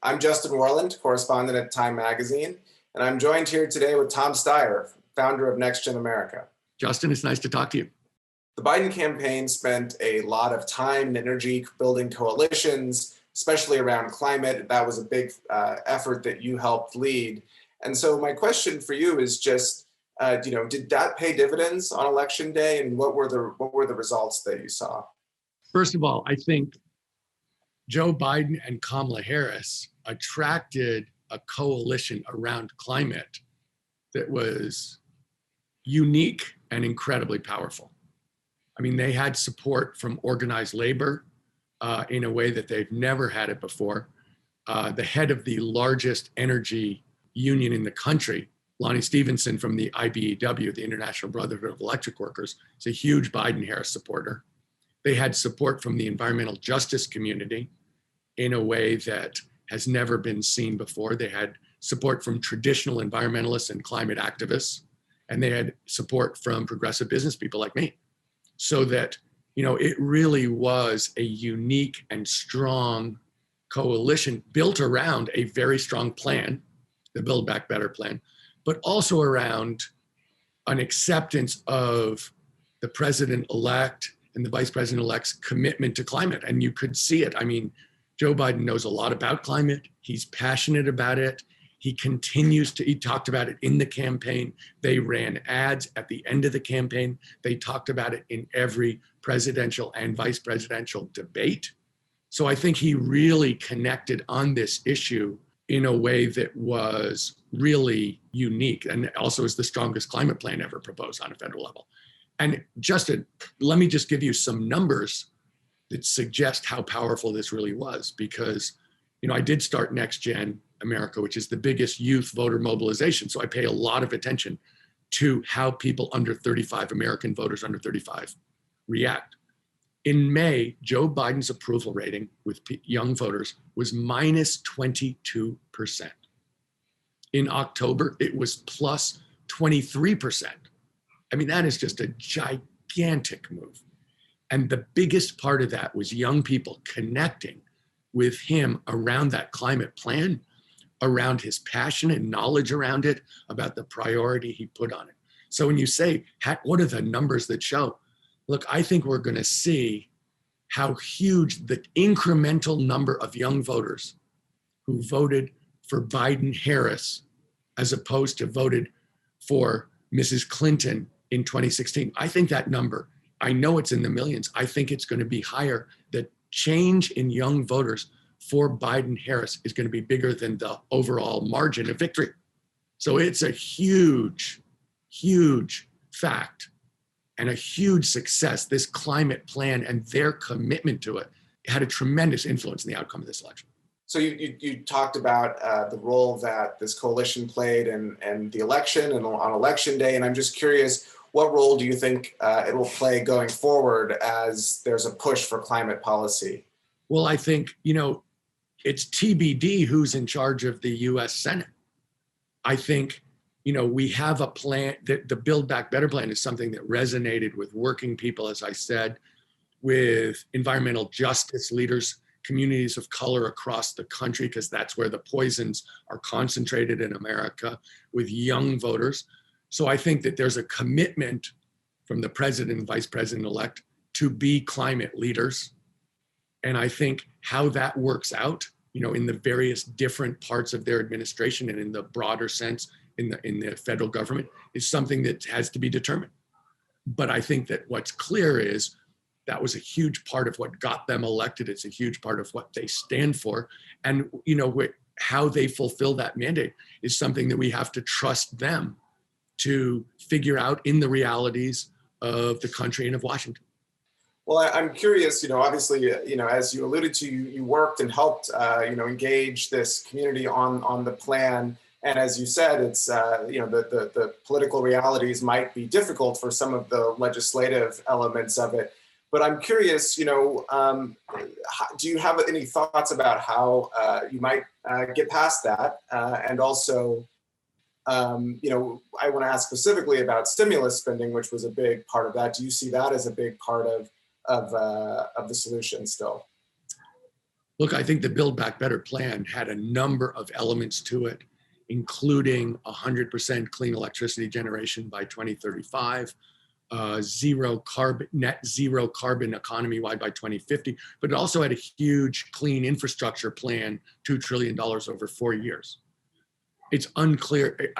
I'm Justin Worland, correspondent at Time Magazine, and I'm joined here today with Tom Steyer, founder of Next Gen America. Justin, it's nice to talk to you. The Biden campaign spent a lot of time and energy building coalitions, especially around climate. That was a big effort that you helped lead. And so my question for you is just, did that pay dividends on election day, and what were the results that you saw? First of all, I think Joe Biden and Kamala Harris attracted a coalition around climate that was unique and incredibly powerful. I mean, they had support from organized labor in a way that they've never had it before. The head of the largest energy union in the country, Lonnie Stevenson from the IBEW, the International Brotherhood of Electric Workers, is a huge Biden-Harris supporter. They had support from the environmental justice community in a way that has never been seen before. They had support from traditional environmentalists and climate activists, and they had support from progressive business people like me. So that, it really was a unique and strong coalition built around a very strong plan, the Build Back Better plan, but also around an acceptance of the president-elect and the vice president-elect's commitment to climate. And you could see it. I mean, Joe Biden knows a lot about climate. He's passionate about it. He talked about it in the campaign. They ran ads at the end of the campaign. They talked about it in every presidential and vice presidential debate. So I think he really connected on this issue in a way that was really unique, and also is the strongest climate plan ever proposed on a federal level. And Justin, let me just give you some numbers that suggest how powerful this really was, because, I did start Next Gen America, which is the biggest youth voter mobilization. So I pay a lot of attention to how people under 35, American voters under 35, react. In May, Joe Biden's approval rating with young voters was minus 22%. In October, it was plus 23%. I mean, that is just a gigantic move. And the biggest part of that was young people connecting with him around that climate plan, around his passion and knowledge around it, about the priority he put on it. So when you say, what are the numbers that show? Look, I think we're going to see how huge the incremental number of young voters who voted for Biden-Harris as opposed to voted for Mrs. Clinton in 2016. I think that number, I know it's in the millions. I think it's going to be higher. The change in young voters for Biden-Harris is going to be bigger than the overall margin of victory. So it's a huge, huge fact and a huge success. This climate plan and their commitment to it had a tremendous influence in the outcome of this election. So you talked about the role that this coalition played in the election and on election day, and I'm just curious, what role do you think it will play going forward as there's a push for climate policy? Well, I think, it's TBD who's in charge of the US Senate. I think, we have a plan, that the Build Back Better plan is something that resonated with working people, as I said, with environmental justice leaders, communities of color across the country, because that's where the poisons are concentrated in America, with young voters. So I think that there's a commitment from the president and vice president-elect to be climate leaders. And I think how that works out, in the various different parts of their administration and in the broader sense in the federal government, is something that has to be determined. But I think that what's clear is that was a huge part of what got them elected. It's a huge part of what they stand for. And, how they fulfill that mandate is something that we have to trust them to figure out in the realities of the country and of Washington. Well, I'm curious, obviously, as you alluded to, you worked and helped, engage this community on the plan. And as you said, it's, the political realities might be difficult for some of the legislative elements of it. But I'm curious, do you have any thoughts about how you might get past that? And also, I want to ask specifically about stimulus spending, which was a big part of that. Do you see that as a big part of the solution still? Look, I think the Build Back Better plan had a number of elements to it, including 100% clean electricity generation by 2035, net zero carbon economy wide by 2050, but it also had a huge clean infrastructure plan, $2 trillion over 4 years. It's unclear.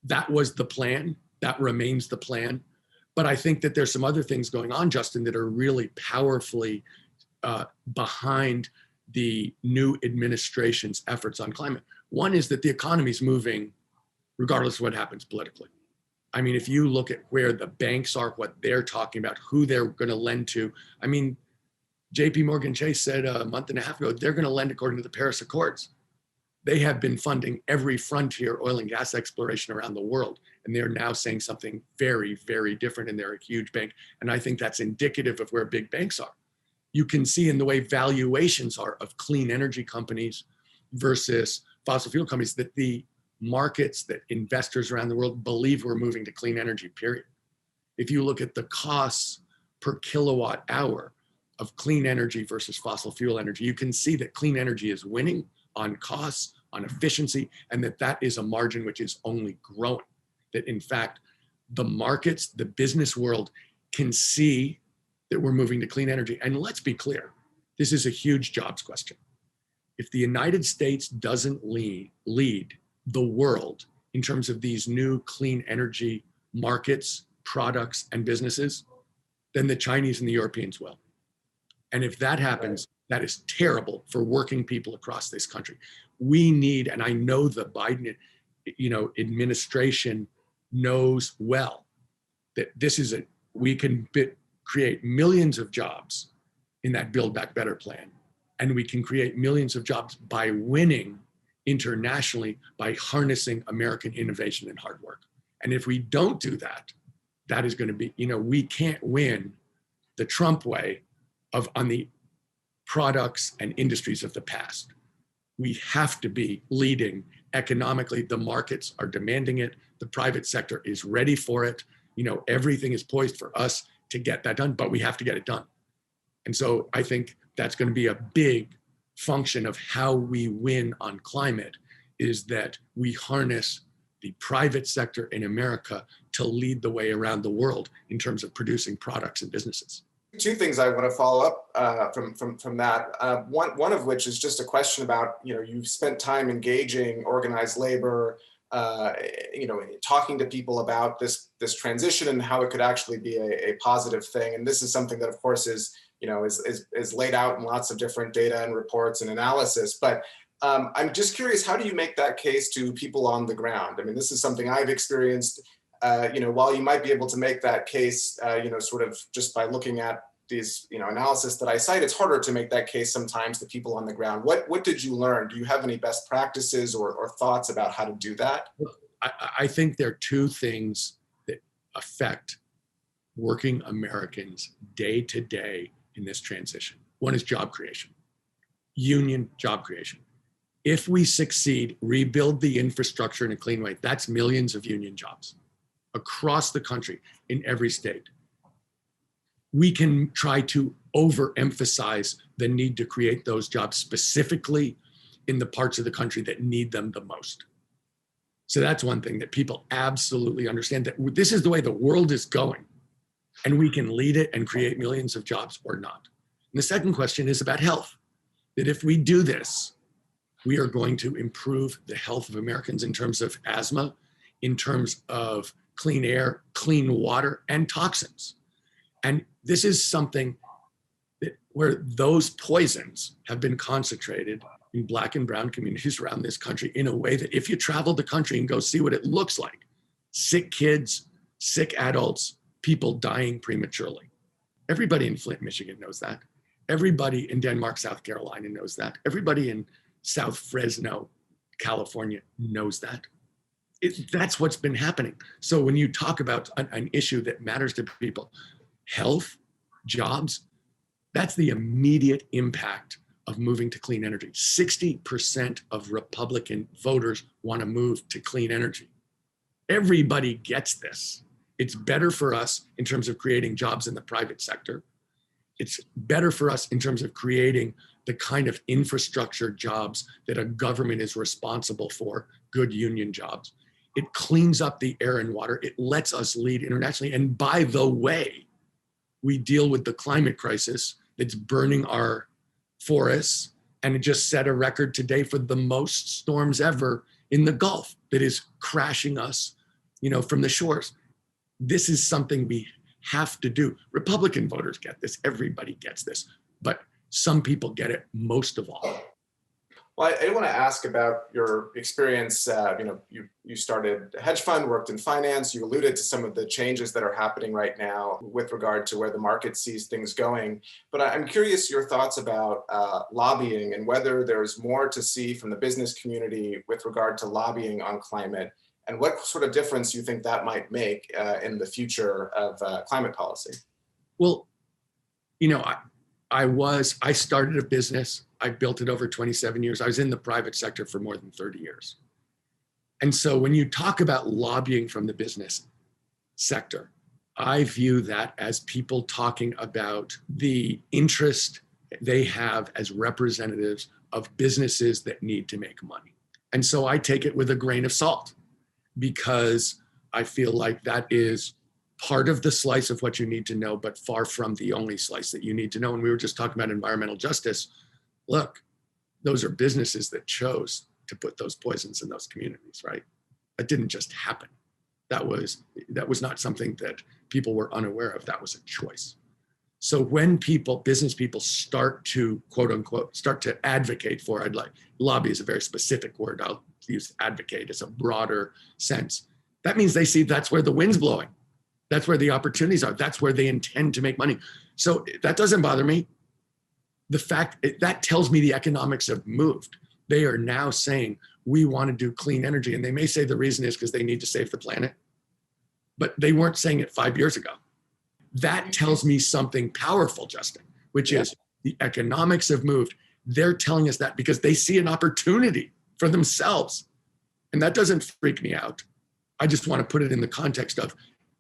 That was the plan. That remains the plan. But I think that there's some other things going on, Justin, that are really powerfully behind the new administration's efforts on climate. One is that the economy is moving regardless of what happens politically. I mean, if you look at where the banks are, what they're talking about, who they're going to lend to. I mean, JP Morgan Chase said a month and a half ago, they're going to lend according to the Paris Accords. They have been funding every frontier oil and gas exploration around the world. And they're now saying something very, very different. And they're a huge bank. And I think that's indicative of where big banks are. You can see in the way valuations are of clean energy companies versus fossil fuel companies that the markets, that investors around the world believe we're moving to clean energy, period. If you look at the costs per kilowatt hour of clean energy versus fossil fuel energy, you can see that clean energy is winning on costs, on efficiency, and that is a margin which is only growing. That in fact, the markets, the business world can see that we're moving to clean energy. And let's be clear, this is a huge jobs question. If the United States doesn't lead the world in terms of these new clean energy markets, products, and businesses, then the Chinese and the Europeans will. And if that happens, that is terrible for working people across this country. We need, and I know the Biden, administration knows well that this is we can create millions of jobs in that Build Back Better plan. And we can create millions of jobs by winning internationally by harnessing American innovation and hard work. And if we don't do that, that is going to be, we can't win the Trump way on the products and industries of the past. We have to be leading economically. The markets are demanding it. The private sector is ready for it. Everything is poised for us to get that done, but we have to get it done. And so I think that's going to be a big function of how we win on climate, is that we harness the private sector in America to lead the way around the world in terms of producing products and businesses. Two things I want to follow up from that. One of which is just a question about, you've spent time engaging organized labor, talking to people about this transition and how it could actually be a positive thing. And this is something that, of course, is laid out in lots of different data and reports and analysis. But I'm just curious, how do you make that case to people on the ground? I mean, this is something I've experienced. While you might be able to make that case, sort of just by looking at these, analysis that I cite, it's harder to make that case sometimes to people on the ground. What did you learn? Do you have any best practices or thoughts about how to do that? I think there are two things that affect working Americans day to day in this transition. One is job creation, union job creation. If we succeed, rebuild the infrastructure in a clean way, that's millions of union jobs across the country in every state. We can try to overemphasize the need to create those jobs specifically in the parts of the country that need them the most. So that's one thing that people absolutely understand, that this is the way the world is going, and we can lead it and create millions of jobs or not. And the second question is about health, that if we do this, we are going to improve the health of Americans in terms of asthma, in terms of clean air, clean water, and toxins. And this is something where those poisons have been concentrated in Black and brown communities around this country in a way that if you travel the country and go see what it looks like, sick kids, sick adults, people dying prematurely. Everybody in Flint, Michigan knows that. Everybody in Denmark, South Carolina knows that. Everybody in South Fresno, California knows that. That's what's been happening. So when you talk about an issue that matters to people, health, jobs, that's the immediate impact of moving to clean energy. 60% of Republican voters want to move to clean energy. Everybody gets this. It's better for us in terms of creating jobs in the private sector. It's better for us in terms of creating the kind of infrastructure jobs that a government is responsible for, good union jobs. It cleans up the air and water. It lets us lead internationally. And by the way, we deal with the climate crisis that's burning our forests. And it just set a record today for the most storms ever in the Gulf that is crashing us, from the shores. This is something we have to do. Republican voters get this. Everybody gets this. But some people get it most of all. Well, I want to ask about your experience. You started a hedge fund, worked in finance. You alluded to some of the changes that are happening right now with regard to where the market sees things going. But I'm curious your thoughts about lobbying and whether there's more to see from the business community with regard to lobbying on climate, and what sort of difference you think that might make in the future of climate policy. Well, I started a business. I built it over 27 years. I was in the private sector for more than 30 years. And so when you talk about lobbying from the business sector, I view that as people talking about the interest they have as representatives of businesses that need to make money. And so I take it with a grain of salt, because I feel like that is part of the slice of what you need to know, but far from the only slice that you need to know. And we were just talking about environmental justice. Look, those are businesses that chose to put those poisons in those communities, right? That didn't just happen. That was not something that people were unaware of. That was a choice. So when business people start to, quote unquote, start to advocate for, lobby is a very specific word. I'll use advocate as a broader sense. That means they see that's where the wind's blowing. That's where the opportunities are. That's where they intend to make money. So that doesn't bother me. The fact that tells me the economics have moved. They are now saying, we want to do clean energy. And they may say the reason is because they need to save the planet, but they weren't saying it 5 years ago. That tells me something powerful, Justin, which is the economics have moved. They're telling us that because they see an opportunity for themselves. And that doesn't freak me out. I just want to put it in the context of,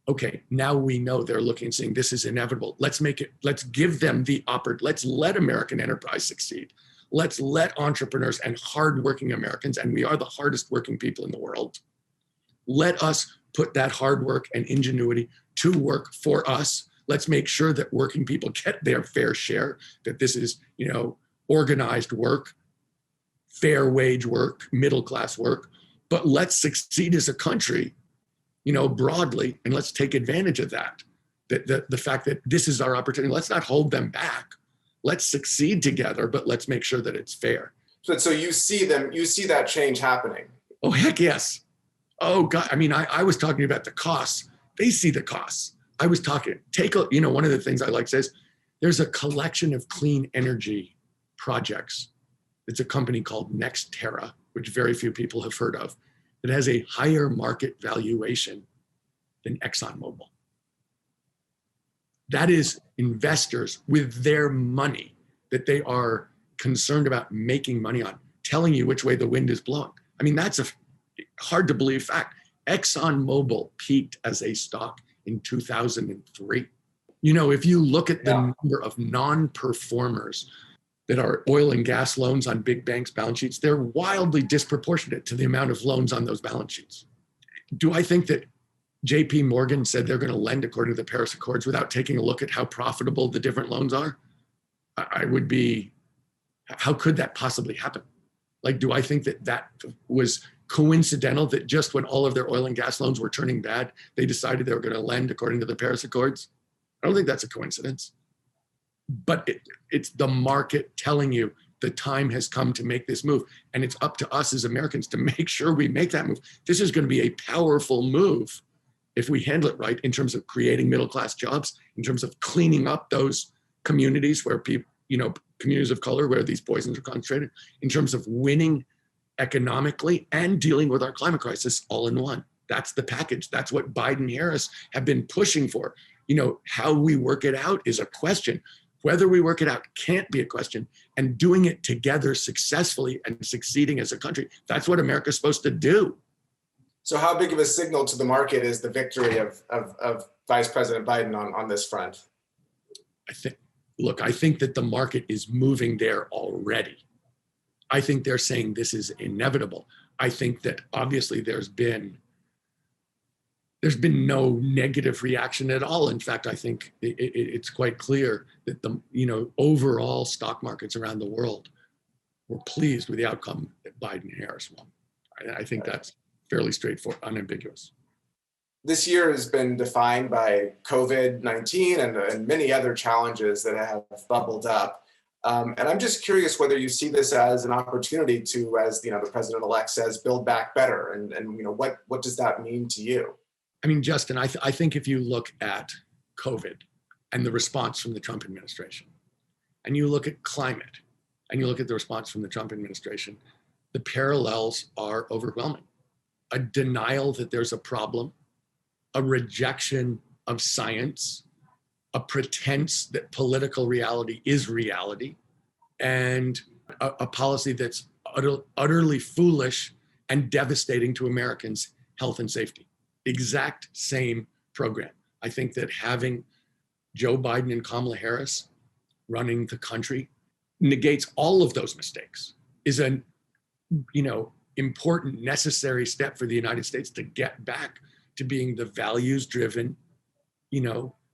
okay, now we know they're looking and saying this is inevitable. Let's give them the opportunity. Let's let American enterprise succeed. Let's let entrepreneurs and hardworking Americans, and we are the hardest working people in the world, let us put that hard work and ingenuity to work for us. Let's make sure that working people get their fair share, that this is, organized work, fair wage work, middle class work, but let's succeed as a country, broadly, and let's take advantage of that. The fact that this is our opportunity, let's not hold them back. Let's succeed together, but let's make sure that it's fair. So you see that change happening. Oh, heck yes. Oh God. I was talking about the costs. They see the costs. I was talking, one of the things I like says, there's a collection of clean energy projects. It's a company called NextEra, which very few people have heard of. It has a higher market valuation than ExxonMobil. That is investors with their money that they are concerned about making money on, telling you which way the wind is blowing. That's a hard to believe fact. ExxonMobil peaked as a stock in 2003. If you look at the number of non-performers that are oil and gas loans on big banks' balance sheets, they're wildly disproportionate to the amount of loans on those balance sheets. Do I think that JP Morgan said they're going to lend according to the Paris Accords without taking a look at how profitable the different loans are? How could that possibly happen? Do I think that was coincidental that just when all of their oil and gas loans were turning bad, they decided they were going to lend according to the Paris Accords? I don't think that's a coincidence. But it's the market telling you the time has come to make this move. And it's up to us as Americans to make sure we make that move. This is going to be a powerful move if we handle it right, in terms of creating middle-class jobs, in terms of cleaning up those communities where people, communities of color where these poisons are concentrated, in terms of winning economically and dealing with our climate crisis all in one. That's the package. That's what Biden-Harris have been pushing for. How we work it out is a question. Whether we work it out can't be a question. And doing it together successfully and succeeding as a country, that's what America's supposed to do. So how big of a signal to the market is the victory of Vice President Biden on this front? look, I think that the market is moving there already. I think they're saying this is inevitable. I think that obviously there's been no negative reaction at all. In fact, I think it's quite clear that the overall stock markets around the world were pleased with the outcome that Biden and Harris won. I think that's fairly straightforward, unambiguous. This year has been defined by COVID-19 and many other challenges that have bubbled up. And I'm just curious whether you see this as an opportunity to, as the president-elect says, build back better. And what does that mean to you? I mean, Justin, I think if you look at COVID and the response from the Trump administration, and you look at climate, and you look at the response from the Trump administration, the parallels are overwhelming. A denial that there's a problem, a rejection of science, a pretense that political reality is reality, and a policy that's utterly foolish and devastating to Americans' health and safety. Exact same program. I think that having Joe Biden and Kamala Harris running the country negates all of those mistakes, is an important, necessary step for the United States to get back to being the values-driven,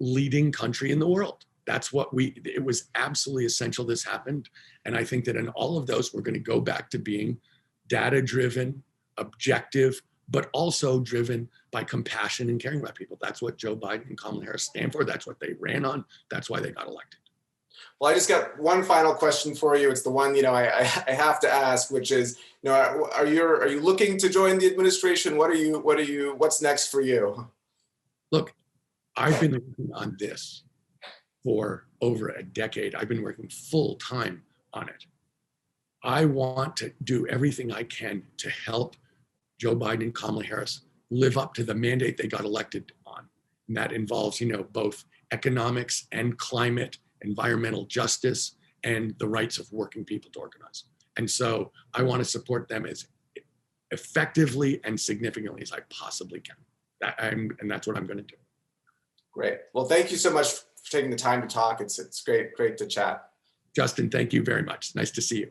leading country in the world. That's what it was absolutely essential this happened. And I think that in all of those, we're going to go back to being data-driven, objective, but also driven by compassion and caring about people. That's what Joe Biden and Kamala Harris stand for. That's what they ran on. That's why they got elected. Well, I just got one final question for you. It's the one I have to ask, which is, are you looking to join the administration? What's next for you? Look, I've been working on this for over a decade. I've been working full time on it. I want to do everything I can to help Joe Biden and Kamala Harris live up to the mandate they got elected on. And that involves, both economics and climate, environmental justice, and the rights of working people to organize. And so I want to support them as effectively and significantly as I possibly can. And that's what I'm going to do. Great. Well, thank you so much for taking the time to talk. It's great to chat. Justin, thank you very much. Nice to see you.